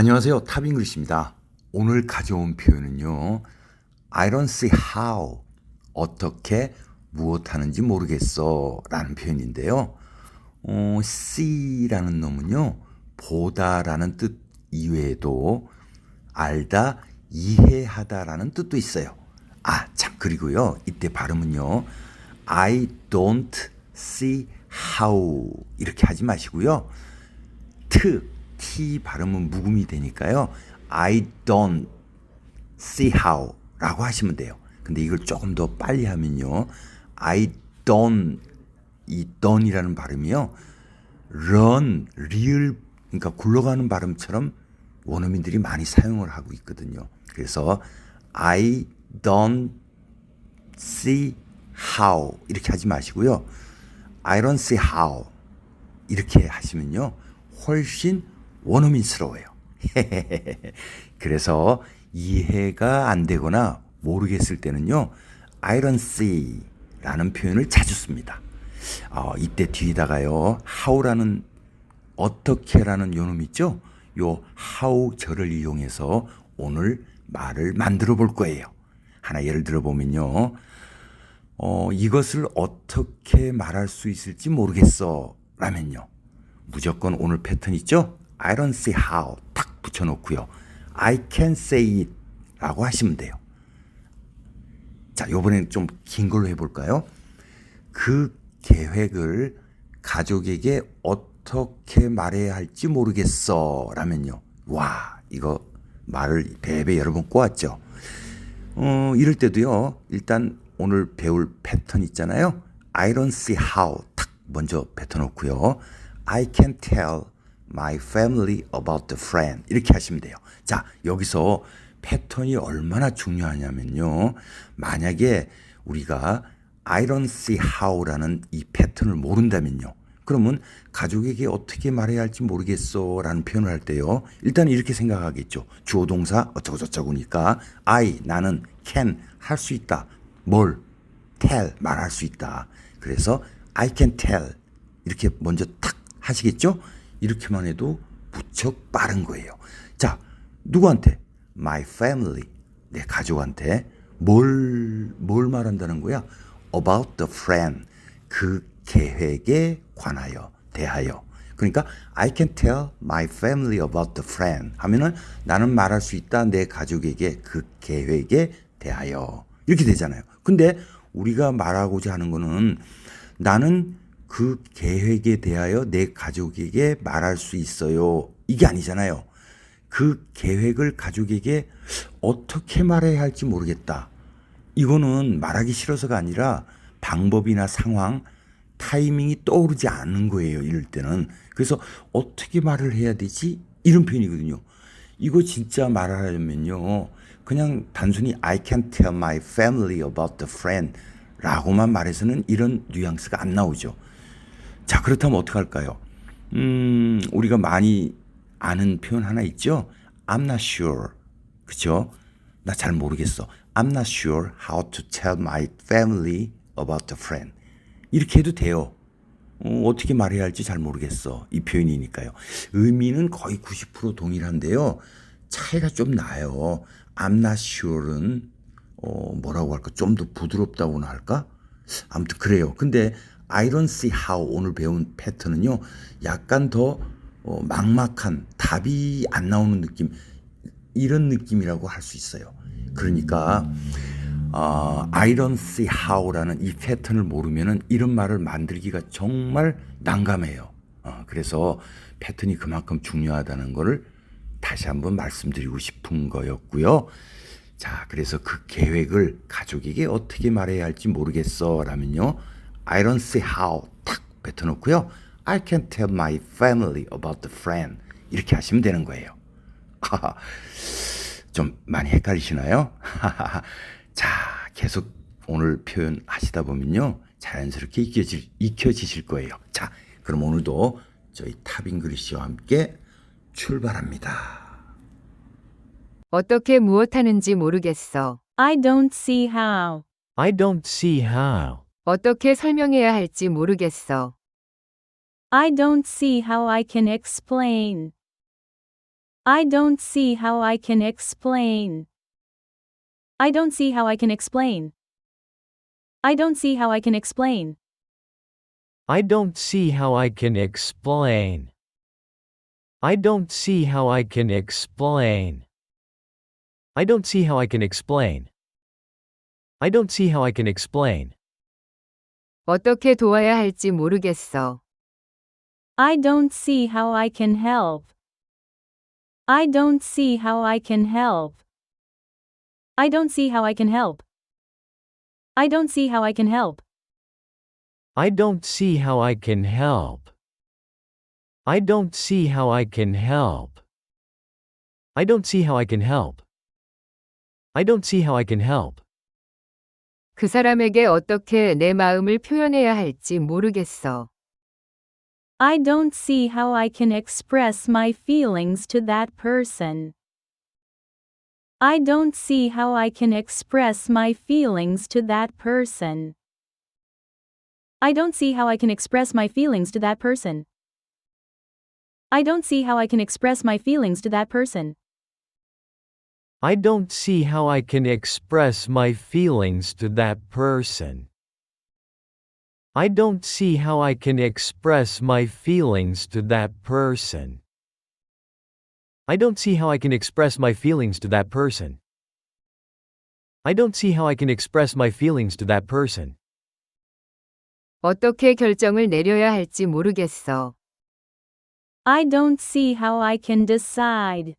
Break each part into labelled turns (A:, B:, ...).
A: 안녕하세요. 탑잉글리시입니다. 오늘 가져온 표현은요. I don't see how. 어떻게 무엇 하는지 모르겠어 라는 표현인데요. see라는 놈은요. 보다라는 뜻 이외에도 알다, 이해하다라는 뜻도 있어요. 아, 참, 그리고요. 이때 발음은요. I don't see how 이렇게 하지 마시고요. T 발음은 묵음이 되니까요. I don't see how 라고 하시면 돼요. 근데 이걸 조금 더 빨리 하면요. I don't, 이 don이라는 발음이요. run, 리을, 그러니까 굴러가는 발음처럼 원어민들이 많이 사용을 하고 있거든요. 그래서 I don't see how 이렇게 하지 마시고요. I don't see how 이렇게 하시면요. 훨씬 원어민스러워요. 그래서 이해가 안 되거나 모르겠을 때는요. I don't see 라는 표현을 자주 씁니다. 이때 뒤에다가요. how라는 어떻게라는 요놈 있죠? 요 how 절을 이용해서 오늘 말을 만들어 볼 거예요. 하나 예를 들어 보면요. 이것을 어떻게 말할 수 있을지 모르겠어 라면요. 무조건 오늘 패턴 있죠? I don't see how 탁 붙여놓고요. I can say it 라고 하시면 돼요. 자, 요번엔 좀 긴 걸로 해볼까요? 그 계획을 가족에게 어떻게 말해야 할지 모르겠어 라면요. 와, 이거 말을 배배 여러 번 꼬았죠. 이럴 때도요. 일단 오늘 배울 패턴 있잖아요. I don't see how 탁 먼저 뱉어놓고요. I can tell my family about the friend 이렇게 하시면 돼요. 자, 여기서 패턴이 얼마나 중요하냐면요. 만약에 우리가 I don't see how라는 이 패턴을 모른다면요. 그러면 가족에게 어떻게 말해야 할지 모르겠어 라는 표현을 할 때요. 일단 이렇게 생각하겠죠. 주어 동사 어쩌고저쩌고니까 I 나는 can 할 수 있다. 뭘? tell 말할 수 있다. 그래서 I can tell 이렇게 먼저 탁 하시겠죠? 이렇게만 해도 무척 빠른 거예요. 자, 누구한테? My family, 내 가족한테 뭘 말한다는 거야? About the friend, 그 계획에 관하여, 대하여. 그러니까 I can tell my family about the friend 하면은 나는 말할 수 있다 내 가족에게 그 계획에 대하여 이렇게 되잖아요. 근데 우리가 말하고자 하는 거는 나는 그 계획에 대하여 내 가족에게 말할 수 있어요. 이게 아니잖아요. 그 계획을 가족에게 어떻게 말해야 할지 모르겠다. 이거는 말하기 싫어서가 아니라 방법이나 상황, 타이밍이 떠오르지 않는 거예요. 이럴 때는. 그래서 어떻게 말을 해야 되지? 이런 표현이거든요. 이거 진짜 말하려면요. 그냥 단순히 I can tell my family about the friend 라고만 말해서는 이런 뉘앙스가 안 나오죠. 자, 그렇다면 어떻게 할까요? 우리가 많이 아는 표현 하나 있죠? I'm not sure. 그쵸? 나 잘 모르겠어. I'm not sure how to tell my family about the friend. 이렇게 해도 돼요. 어떻게 말해야 할지 잘 모르겠어. 이 표현이니까요. 의미는 거의 90% 동일한데요. 차이가 좀 나요. I'm not sure는 뭐라고 할까? 좀 더 부드럽다고나 할까? 아무튼 그래요. 근데 I don't see how 오늘 배운 패턴은요. 약간 더 막막한 답이 안 나오는 느낌 이런 느낌이라고 할 수 있어요. 그러니까 I don't see how라는 이 패턴을 모르면은 이런 말을 만들기가 정말 난감해요. 그래서 패턴이 그만큼 중요하다는 거를 다시 한번 말씀드리고 싶은 거였고요. 자, 그래서 그 계획을 가족에게 어떻게 말해야 할지 모르겠어 라면요. I don't see how 탁 뱉어놓고요. I can tell my family about the friend 이렇게 하시면 되는 거예요. 좀 많이 헷갈리시나요? 자, 계속 오늘 표현 하시다 보면요. 자연스럽게 익혀지실 거예요. 자, 그럼 오늘도 저희 탑잉글리시와 함께 출발합니다.
B: 어떻게 무엇하는지 모르겠어.
C: I don't see how.
D: I don't see how.
B: 어떻게 설명해야 할지 모르겠어.
C: I don't see how I can explain. I don't see how I can explain. I don't see how I can explain. I don't see how I can explain.
D: I don't see how I can explain. I don't see how I can explain. I don't see how I can explain. I don't see how I can explain.
B: 어떻게 도와야 할지 모르겠어.
C: I don't see how I can help. I don't see how I can help. I don't see how I can help. I don't see how I can help.
D: I don't see how I can help. I don't see how I can help. I don't see how I can help. I don't see how I can help.
B: 그 사람에게 어떻게 내 마음을 표현해야 할지 모르겠어.
C: I don't see how I can express my feelings to that person. I don't see how I can express my feelings to that person. I don't see how I can express my feelings to that person. I don't see how I can express my feelings to that person.
D: I don't see how I can express my feelings to that person. I don't see how I can express my feelings to that person. I don't see how I can express my feelings to that person. I don't see how I can express my feelings to that person.
B: 어떻게 결정을 내려야 할지 모르겠어.
C: I don't see how I can decide.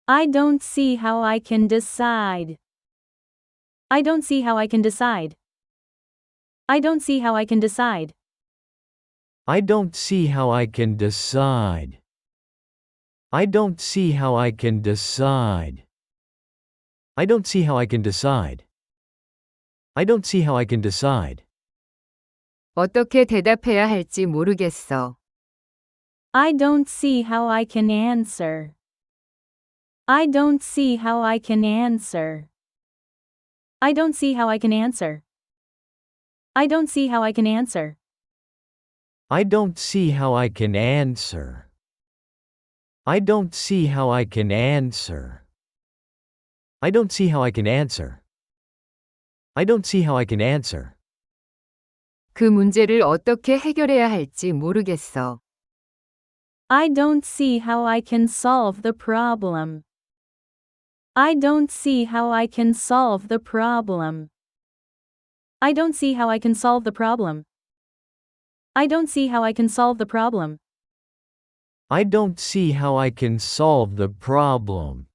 C: I don't see how I can decide. I don't see how I can decide. I don't see how I can decide.
D: I don't see how I can decide. I don't see how I can decide. I don't see how I can decide. I don't see how I can decide.
B: 어떻게 대답해야 할지 모르겠어.
C: I don't see how I can answer. I don't see how I can answer. I don't see how I can answer. I don't see how I can answer.
D: I don't see how I can answer. I don't see how I can answer. I don't see how I can answer. I don't see how I can answer.
B: 그 문제를 어떻게 해결해야 할지 모르겠어.
C: I don't see how I can solve the problem. I don't see how I can solve the problem. I don't see how I can solve the problem. I don't see how I can solve the problem.
D: I don't see how I can solve the problem.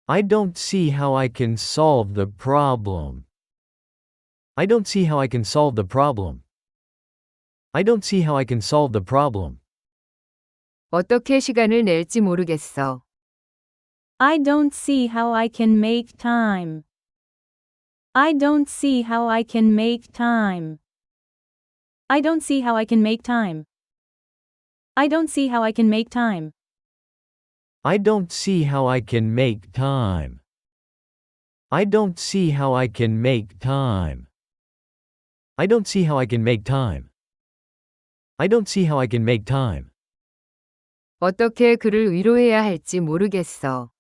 D: I don't see how I can solve the problem. I don't see how I can solve the problem. I don't see how I can solve the problem.
B: 어떻게 시간을 낼지 모르겠어.
C: I don't see how I can make time. I don't see how I can make time. I don't see how I can make time. I don't see how I can make time.
D: I don't see how I can make time. I don't see how I can make time. I don't see how I can make time. I don't see how I can make time.
B: 어떻게 그를 위로해야 할지 모르겠어.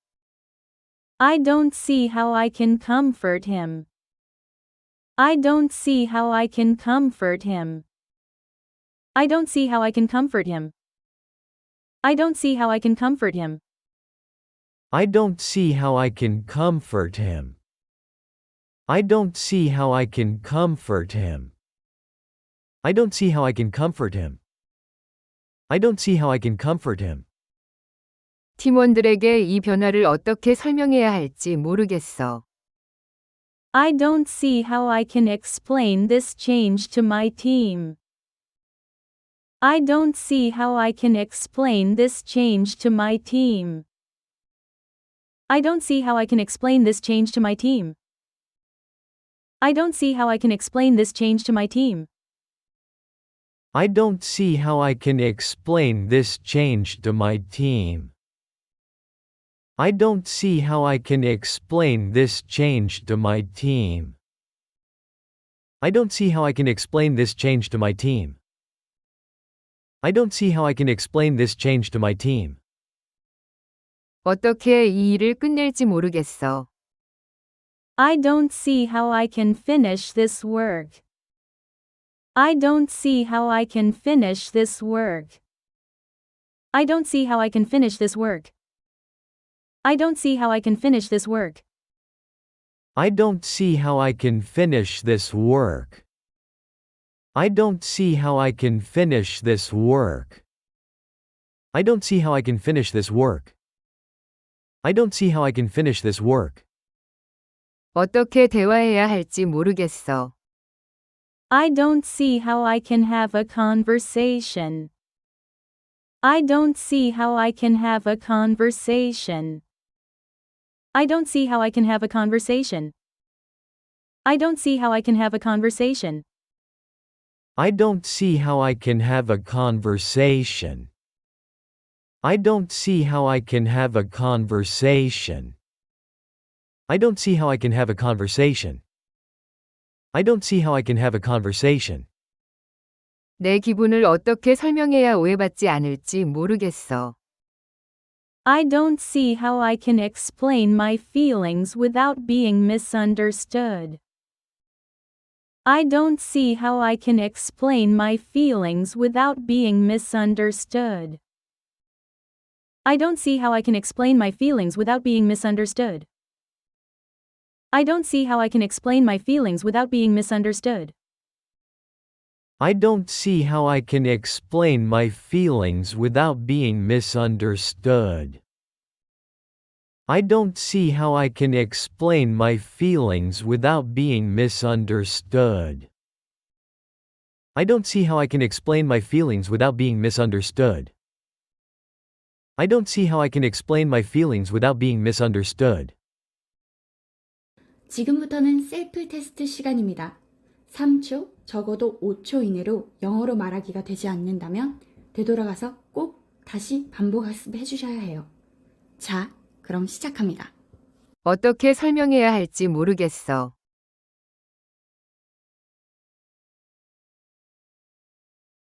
C: I don't see how I can comfort him. I don't see how I can comfort him. I don't see how I can comfort him. I don't see how I can comfort him.
D: I don't see how I can comfort him. I don't see how I can comfort him. I don't see how I can comfort him. I don't see how I can comfort him.
B: 팀원들에게 이 변화를 어떻게 설명해야 할지 모르겠어.
C: I don't see how I can explain this change to my team. I don't see how I can explain this change to my team. I don't see how I can explain this change to my team. I don't see how I can explain this change to my team.
D: I don't see how I can explain this change to my team. I don't see how I can explain this change to my team. I don't see how I can explain this change to my team. I don't see how I can explain this change to my team.
B: 어떻게 이 일을 끝낼지 모르겠어.
C: I don't see how I can finish this work. I don't see how I can finish this work. I don't see how I can finish this work. I don't see how I can finish this work.
D: I don't see how I can finish this work. I don't see how I can finish this work. I don't see how I can finish this work. I don't see how I can finish this work.
B: 어떻게 대화해야 할지 모르겠어.
C: I don't see how I can have a conversation. I don't see how I can have a conversation. I don't see how I can have a conversation. I don't see how I can have a conversation.
D: I don't see how I can have a conversation. I don't see how I can have a conversation. I don't see how I can have a conversation. I don't see how I can have a conversation.
B: 내 기분을 어떻게 설명해야 오해받지 않을지 모르겠어.
C: I don't see how I can explain my feelings without being misunderstood. I don't see how I can explain my feelings without being misunderstood. I don't see how I can explain my feelings without being misunderstood. I don't see how I can explain my feelings without being misunderstood.
D: I don't see how I can explain my feelings without being misunderstood. I don't see how I can explain my feelings without being misunderstood. I don't see how I can explain my feelings without being misunderstood. I don't see how I can explain my feelings without being misunderstood.
E: 지금부터는 셀프 테스트 시간입니다. 3초, 적어도 5초 이내로 영어로 말하기가 되지 않는다면 되돌아가서 꼭 다시 반복 학습해 주셔야 해요. 자, 그럼 시작합니다.
B: 어떻게 설명해야 할지 모르겠어.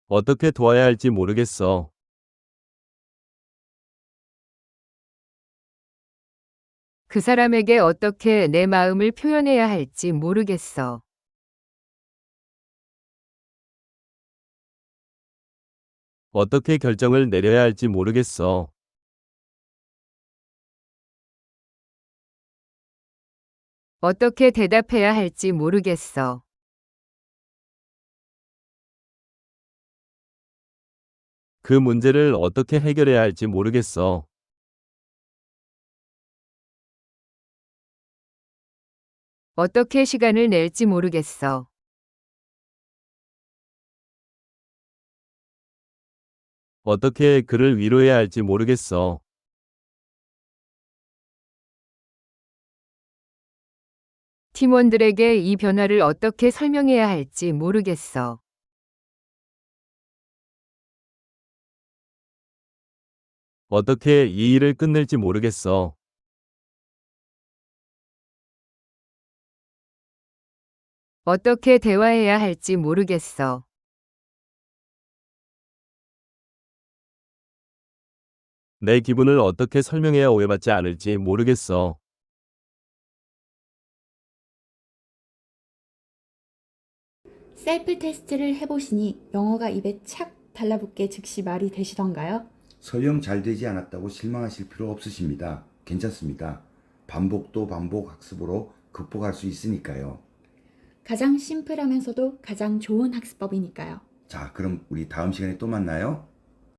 F: 어떻게 도와야 할지 모르겠어.
B: 그 사람에게 어떻게 내 마음을 표현해야 할지 모르겠어.
F: 어떻게 결정을 내려야 할지 모르겠어.
B: 어떻게 대답해야 할지 모르겠어.
F: 그 문제를 어떻게 해결해야 할지 모르겠어.
B: 어떻게 시간을 낼지 모르겠어.
F: 어떻게 그를 위로해야 할지 모르겠어.
B: 팀원들에게 이 변화를 어떻게 설명해야 할지 모르겠어.
F: 어떻게 이 일을 끝낼지 모르겠어.
B: 어떻게 대화해야 할지 모르겠어.
F: 내 기분을 어떻게 설명해야 오해받지 않을지 모르겠어.
E: 셀프 테스트를 해보시니 영어가 입에 착 달라붙게 즉시 말이 되시던가요?
A: 설령 잘 되지 않았다고 실망하실 필요 없으십니다. 괜찮습니다. 반복도 반복 학습으로 극복할 수 있으니까요.
E: 가장 심플하면서도 가장 좋은 학습법이니까요.
A: 자, 그럼 우리 다음 시간에 또 만나요.